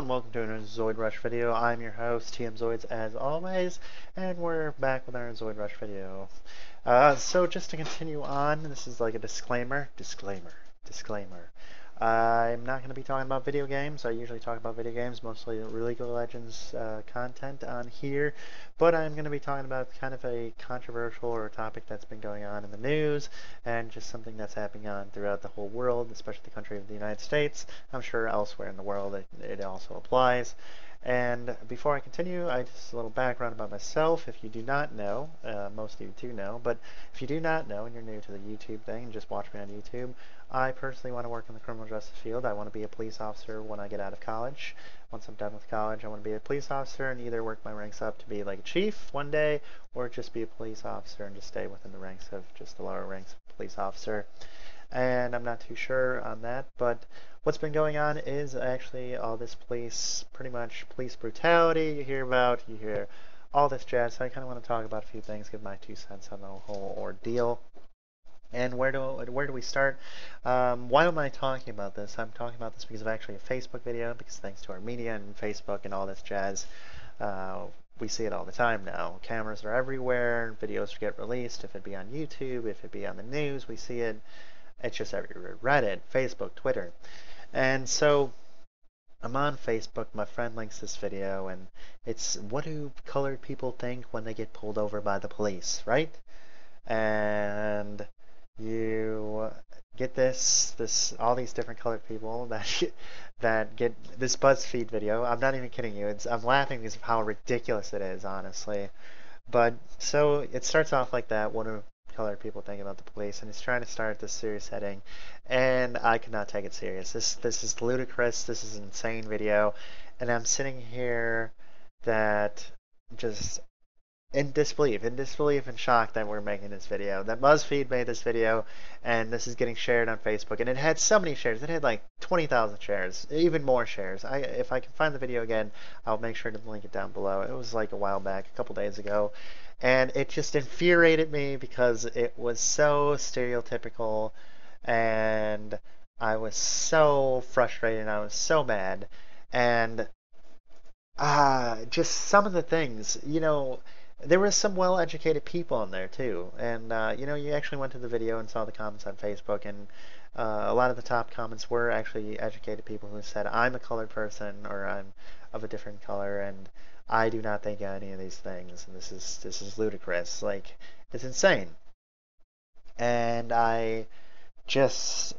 and welcome to another ZoidRush video. I'm your host, Tmzoids, as always, and we're back with our ZoidRush video. So just to continue on, this is like a disclaimer. I'm not going to be talking about video games. I usually talk about video games, mostly League of Legends content on here, but I'm going to be talking about kind of a controversial or a topic that's been going on in the news, and just something that's happening on throughout the whole world, especially the country of the United States. I'm sure elsewhere in the world it also applies. And before I continue, just a little background about myself. If you do not know, most of you do know, but if you do not know and you're new to the YouTube thing and just watch me on YouTube, I personally want to work in the criminal justice field. I want to be a police officer when I get out of college. Once I'm done with college, I want to be a police officer and either work my ranks up to be like a chief one day, or just be a police officer and just stay within the ranks of just the lower ranks of police officer. And I'm not too sure on that, but what's been going on is actually all this pretty much police brutality you hear about, you hear all this jazz. So I kind of want to talk about a few things, give my 2 cents on the whole ordeal. And where do we start? Why am I talking about this? I'm talking about this because of actually a Facebook video, because thanks to our media and Facebook and all this jazz, we see it all the time now. Cameras are everywhere, videos get released, if it be on YouTube, if it be on the news, we see it. It's just everywhere. Reddit, Facebook, Twitter. And so I'm on Facebook, my friend links this video, and it's what do colored people think when they get pulled over by the police, right? And you get all these different colored people that get this BuzzFeed video. I'm not even kidding you. I'm laughing because of how ridiculous it is, honestly. But so it starts off like that. What do colored people think about the police? And it's trying to start this serious heading, and I could not take it serious. This is ludicrous. This is an insane video, and I'm sitting here that just in disbelief and shock that we're making this video, that BuzzFeed made this video, and this is getting shared on Facebook, and it had so many shares. It had like 20,000 shares, even more shares. If I can find the video again, I'll make sure to link it down below. It was like a while back, a couple days ago, and it just infuriated me because it was so stereotypical, and I was so frustrated, and I was so mad, and just some of the things, there were some well-educated people in there too, and you actually went to the video and saw the comments on Facebook, and a lot of the top comments were actually educated people who said, I'm a colored person, or I'm of a different color, and I do not think any of these things, and this is ludicrous. Like, it's insane. And I just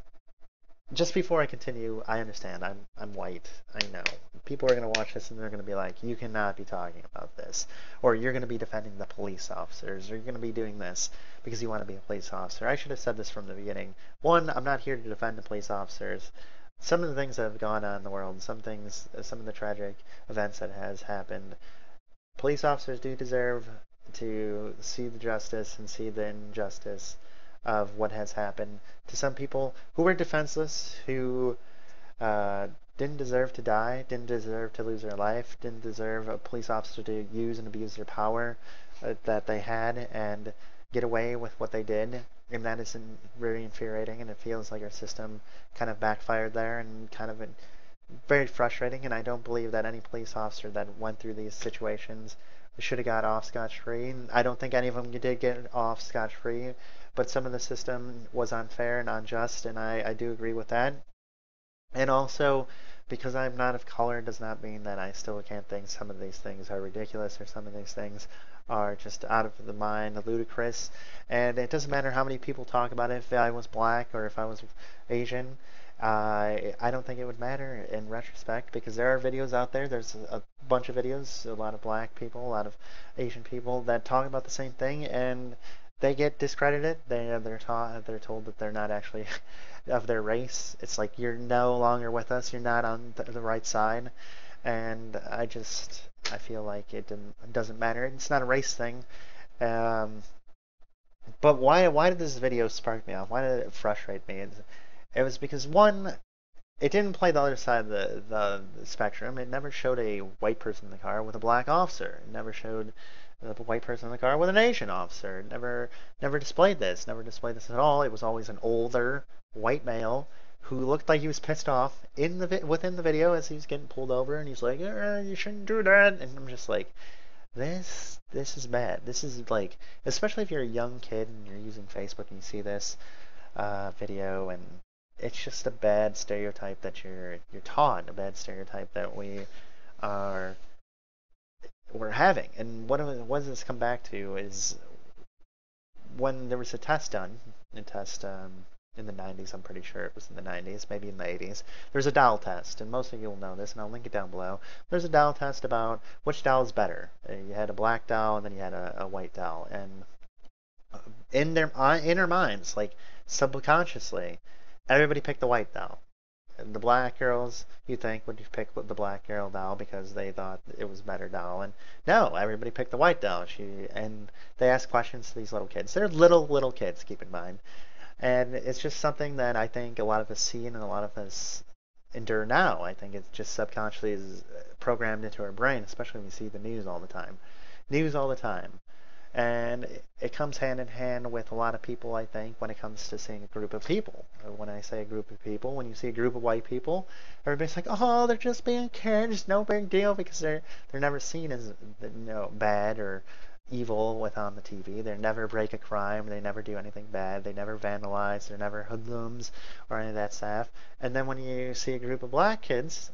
before I continue, I understand. I'm white. I know. People are going to watch this and they're going to be like, you cannot be talking about this. Or you're going to be defending the police officers. Or you're going to be doing this because you want to be a police officer. I should have said this from the beginning. One, I'm not here to defend the police officers. Some of the things that have gone on in the world, some of the tragic events that has happened, police officers do deserve to see the justice and see the injustice of what has happened to some people who were defenseless, who didn't deserve to die, didn't deserve to lose their life, didn't deserve a police officer to use and abuse their power that they had and get away with what they did. And that is very infuriating, and it feels like our system kind of backfired there, and kind of very frustrating. And I don't believe that any police officer that went through these situations should have got off scotch-free. I don't think any of them did get off scotch-free, but some of the system was unfair and unjust, and I do agree with that. And also, because I'm not of color does not mean that I still can't think some of these things are ridiculous, or some of these things are just out of the mind, ludicrous. And it doesn't matter how many people talk about it, if I was black or if I was Asian. I don't think it would matter in retrospect, because there are videos out there. There's a bunch of videos, a lot of black people, a lot of Asian people that talk about the same thing, and they get discredited. They're told that they're not actually of their race. It's like, you're no longer with us. You're not on the right side. And I feel like it doesn't matter. It's not a race thing. But why did this video spark me off? Why did it frustrate me? It was because, one, it didn't play the other side of the spectrum. It never showed a white person in the car with a black officer. It never showed a white person in the car with an Asian officer. It never displayed this. Never displayed this at all. It was always an older white male who looked like he was pissed off within the video as he was getting pulled over, and he's like, "You shouldn't do that," and I'm just like, this is bad. This is like, especially if you're a young kid and you're using Facebook and you see this video, and it's just a bad stereotype that you're taught, a bad stereotype that are we're having. And what does this come back to is when there was a test done, a test in the 90s, I'm pretty sure it was in the 90s, maybe in the 80s. There's a doll test, and most of you will know this, and I'll link it down below. There's a doll test about which doll is better. You had a black doll, and then you had a white doll, and in their inner minds, like subconsciously, everybody picked the white doll. And the black girls, you think, would pick the black girl doll because they thought it was a better doll, and no, everybody picked the white doll. And they asked questions to these little kids. They're little kids, keep in mind. And it's just something that I think a lot of us see and a lot of us endure now. I think it's just subconsciously is programmed into our brain, especially when we see the news all the time. News all the time. And it comes hand in hand with a lot of people, I think, when it comes to seeing a group of people. When I say a group of people, when you see a group of white people, everybody's like, oh, they're just being kids, no big deal, because they're never seen as bad or evil with on the TV. They never break a crime. They never do anything bad. They never vandalize. They're never hoodlums or any of that stuff. And then when you see a group of black kids,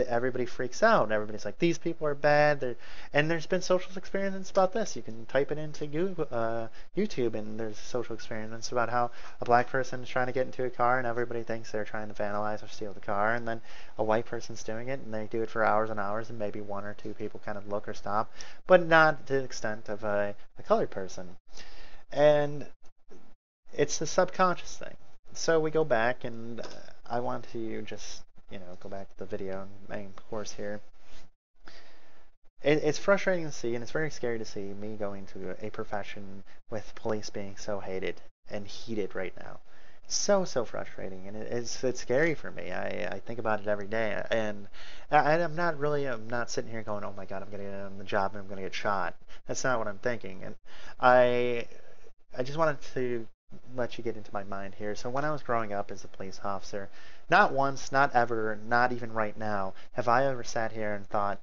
everybody freaks out. Everybody's like, these people are bad. And there's been social experiments about this. You can type it into YouTube, and there's social experiments about how a black person is trying to get into a car, and everybody thinks they're trying to vandalize or steal the car, and then a white person's doing it, and they do it for hours and hours, and maybe one or two people kind of look or stop, but not to the extent of a colored person. And it's the subconscious thing. So we go back, and I want to just go back to the video and main course here. It's frustrating to see, and it's very scary to see me going to a profession with police being so hated and heated right now. So frustrating, and it's scary for me. I think about it every day, and I'm not sitting here going, oh my god, I'm gonna get on the job and I'm gonna get shot. That's not what I'm thinking. And I just wanted to let you get into my mind here. So when I was growing up as a police officer, not once, not ever, not even right now, have I ever sat here and thought,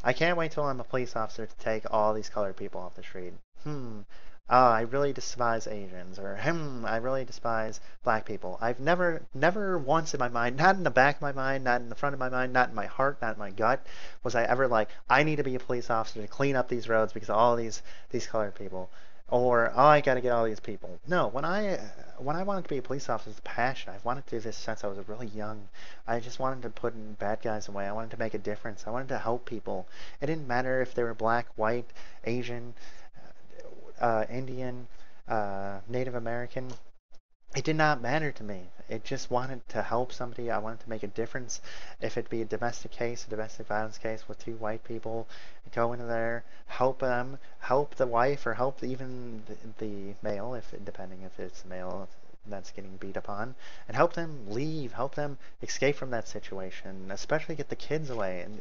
I can't wait till I'm a police officer to take all these colored people off the street. I really despise Asians, or I really despise black people. I've never once in my mind, not in the back of my mind, not in the front of my mind, not in my heart, not in my gut, was I ever like, I need to be a police officer to clean up these roads because of all these colored people. Or, oh, I gotta get all these people. No, when I wanted to be a police officer, it's a passion. I've wanted to do this since I was really young. I just wanted to put bad guys away. I wanted to make a difference. I wanted to help people. It didn't matter if they were black, white, Asian, Indian, Native American. It did not matter to me. It just wanted to help somebody. I wanted to make a difference. If it be a domestic case, a domestic violence case with two white people, go into there, help them, help the wife, or help even the male, depending if it's the male that's getting beat upon, and help them leave, help them escape from that situation, especially get the kids away. And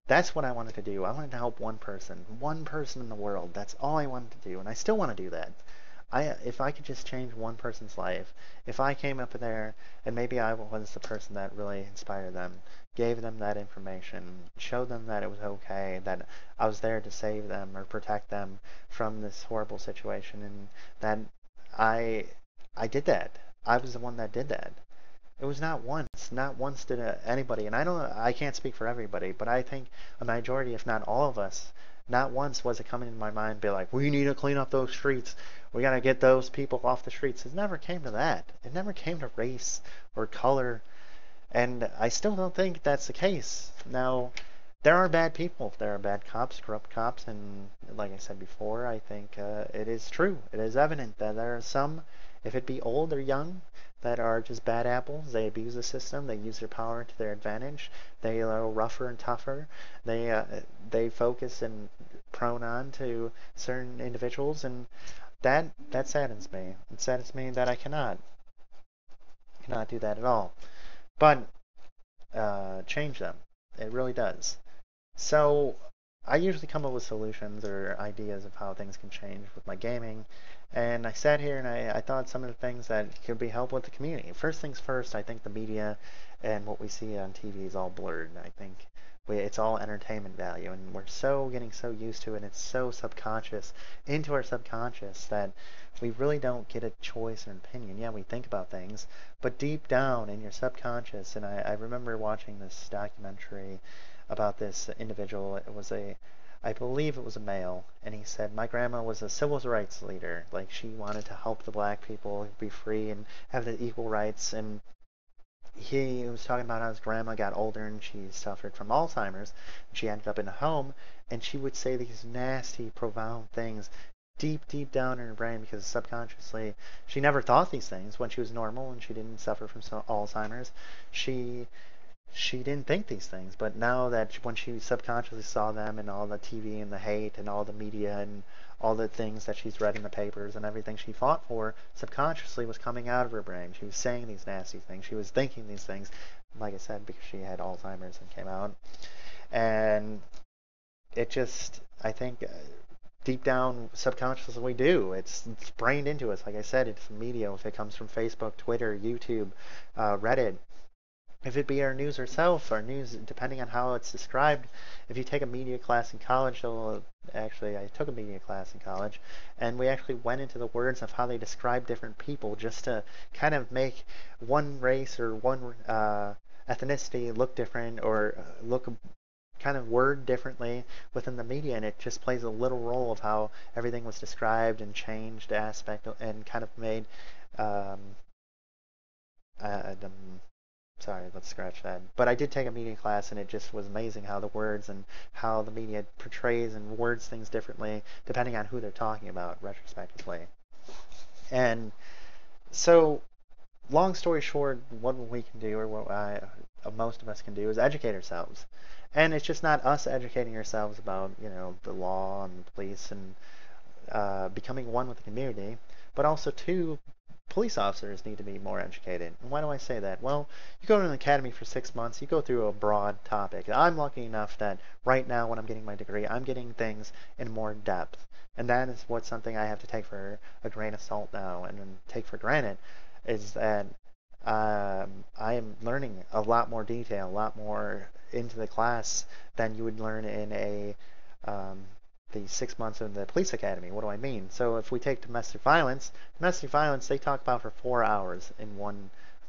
that's what I wanted to do. I wanted to help one person in the world. That's all I wanted to do, and I still want to do that. If I could just change one person's life, if I came up there and maybe I was the person that really inspired them, gave them that information, showed them that it was okay, that I was there to save them or protect them from this horrible situation, and that I did that. I was the one that did that. It was not once did anybody, and I can't speak for everybody, but I think a majority, if not all of us, not once was it coming in my mind, be like, we need to clean up those streets. We got to get those people off the streets. It never came to that. It never came to race or color. And I still don't think that's the case. Now, there are bad people. There are bad cops, corrupt cops. And like I said before, I think it is true. It is evident that there are some, if it be old or young, that are just bad apples. They abuse the system. They use their power to their advantage. They are rougher and tougher. They focus and prone on to certain individuals, and that saddens me. It saddens me that I cannot do that at all. But change them. It really does. So I usually come up with solutions or ideas of how things can change with my gaming, And I sat here and I thought some of the things that could be helpful with the community. First things first, I think the media and what we see on TV is all blurred. I think it's all entertainment value, and we're getting so used to it. And it's so subconscious into our subconscious that we really don't get a choice or an opinion. Yeah, we think about things, but deep down in your subconscious. And I remember watching this documentary about this individual. I believe it was a male, and he said, my grandma was a civil rights leader. Like, she wanted to help the black people be free and have the equal rights. And he was talking about how his grandma got older and she suffered from Alzheimer's. She ended up in a home, and she would say these nasty, profound things deep, deep down in her brain because subconsciously she never thought these things when she was normal and she didn't suffer from Alzheimer's. She she didn't think these things, but now that when she subconsciously saw them and all the TV and the hate and all the media and all the things that she's read in the papers and everything she fought for, subconsciously was coming out of her brain. She was saying these nasty things. She was thinking these things, like I said, because she had Alzheimer's and came out. And it just, I think, deep down subconsciously we do. It's brained into us. Like I said, it's media. If it comes from Facebook, Twitter, YouTube, Reddit, if it be our news ourselves, our news, depending on how it's described. If you take a media class in college, actually, I took a media class in college, and we actually went into the words of how they describe different people just to kind of make one race or one ethnicity look different or look kind of word differently within the media, and it just plays a little role of how everything was described and changed aspect and kind of made um, sorry, let's scratch that. But I did take a media class, and it just was amazing how the words and how the media portrays and words things differently depending on who they're talking about, retrospectively. And so, long story short, what we can do, or most of us can do, is educate ourselves. And it's just not us educating ourselves about, the law and the police and becoming one with the community, but also, too, police officers need to be more educated. And why do I say that? Well, you go to an academy for 6 months, you go through a broad topic. I'm lucky enough that right now when I'm getting my degree, I'm getting things in more depth. And that is what something I have to take for a grain of salt now and take for granted is that I am learning a lot more detail, a lot more into the class than you would learn in um, the 6 months in the police academy. What do I mean? So if we take domestic violence, they talk about for 4 hours in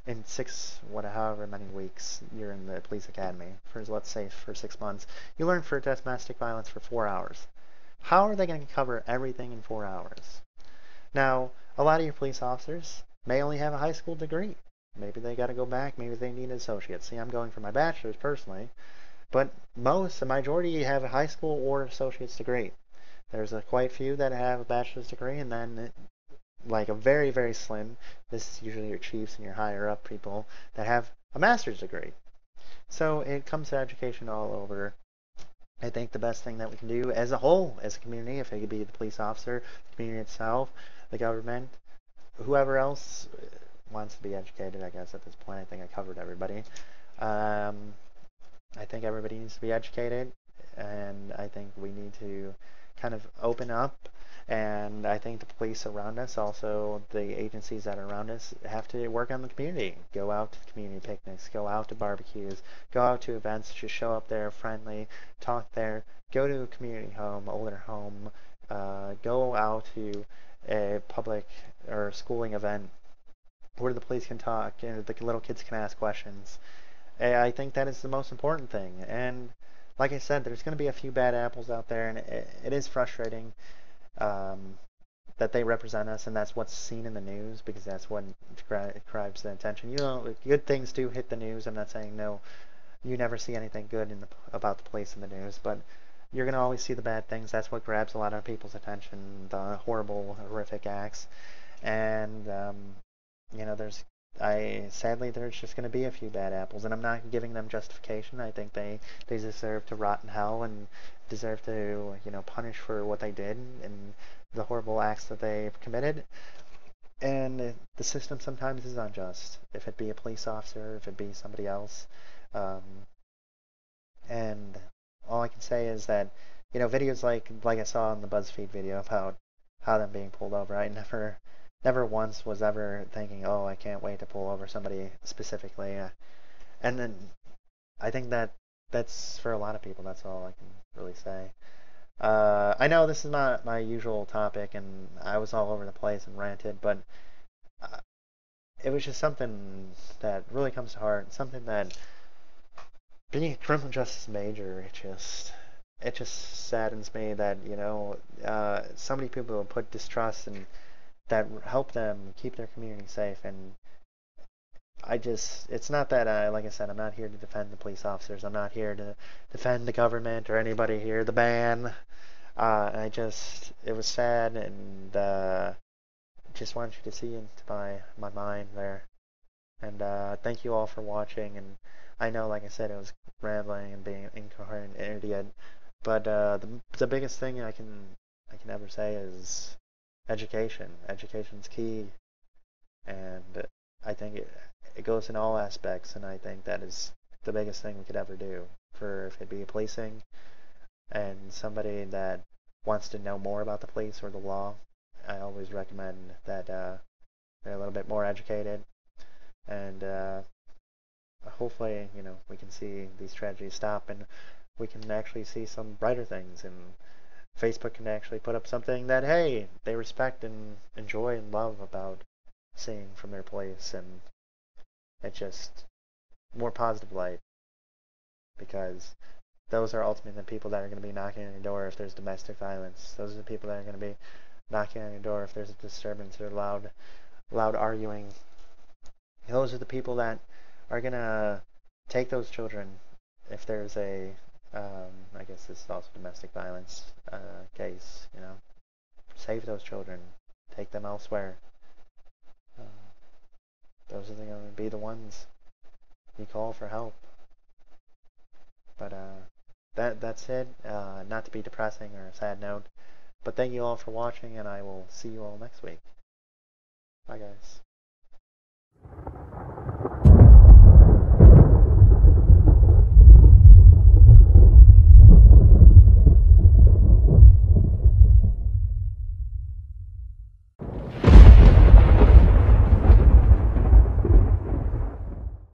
however many weeks you're in the police academy. Let's say for 6 months, you learn for domestic violence for 4 hours. How are they going to cover everything in 4 hours? Now, a lot of your police officers may only have a high school degree. Maybe they got to go back. Maybe they need an associate. See, I'm going for my bachelor's personally. But the majority have a high school or associate's degree. There's quite few that have a bachelor's degree, and then like a very, very slim, this is usually your chiefs and your higher up people, that have a master's degree. So it comes to education all over. I think the best thing that we can do as a whole, as a community, if it could be the police officer, the community itself, the government, whoever else wants to be educated, I guess at this point, I think I covered everybody. I think everybody needs to be educated, and I think we need to kind of open up, and I think the police around us, also the agencies that are around us, have to work on the community. Go out to community picnics, go out to barbecues, go out to events, just show up there friendly, talk there, go to a community home, older home, go out to a public or schooling event where the police can talk and the little kids can ask questions. I think that is the most important thing. And like I said, there's going to be a few bad apples out there, and it is frustrating that they represent us, and that's what's seen in the news because that's what grabs the attention. Good things do hit the news. I'm not saying no, you never see anything good about the police in the news, but you're going to always see the bad things. That's what grabs a lot of people's attention, the horrible, horrific acts. And sadly there's just going to be a few bad apples, and I'm not giving them justification. I think they deserve to rot in hell and deserve to punish for what they did and the horrible acts that they've committed. And the system sometimes is unjust, if it be a police officer, if it be somebody else. And all I can say is that videos like I saw in the BuzzFeed video about how them being pulled over. I never once was ever thinking, oh, I can't wait to pull over somebody specifically. And then I think that's for a lot of people. That's all I can really say. I know this is not my usual topic, and I was all over the place and ranted, but uh, it was just something that really comes to heart. Something that being a criminal justice major, it just saddens me that so many people put distrust and that help them keep their community safe. And it's not that like I said, I'm not here to defend the police officers. I'm not here to defend the government or anybody here, the ban. It was sad, and just wanted you to see into my mind there. And thank you all for watching. And I know, like I said, it was rambling and being incoherent and idiot. But the biggest thing I can ever say is education. Education's key, and I think it goes in all aspects. And I think that is the biggest thing we could ever do for if it be policing and somebody that wants to know more about the police or the law. I always recommend that they're a little bit more educated, and hopefully, we can see these tragedies stop, and we can actually see some brighter things, and Facebook can actually put up something that, hey, they respect and enjoy and love about seeing from their police, and it's just more positive light, because those are ultimately the people that are going to be knocking on your door if there's domestic violence. Those are the people that are going to be knocking on your door if there's a disturbance or loud arguing. Those are the people that are going to take those children if there's I guess this is also domestic violence case, save those children, take them elsewhere. Uh, those are going to be the ones you call for help. But that's it. Not to be depressing or a sad note, but thank you all for watching, and I will see you all next week. Bye, guys.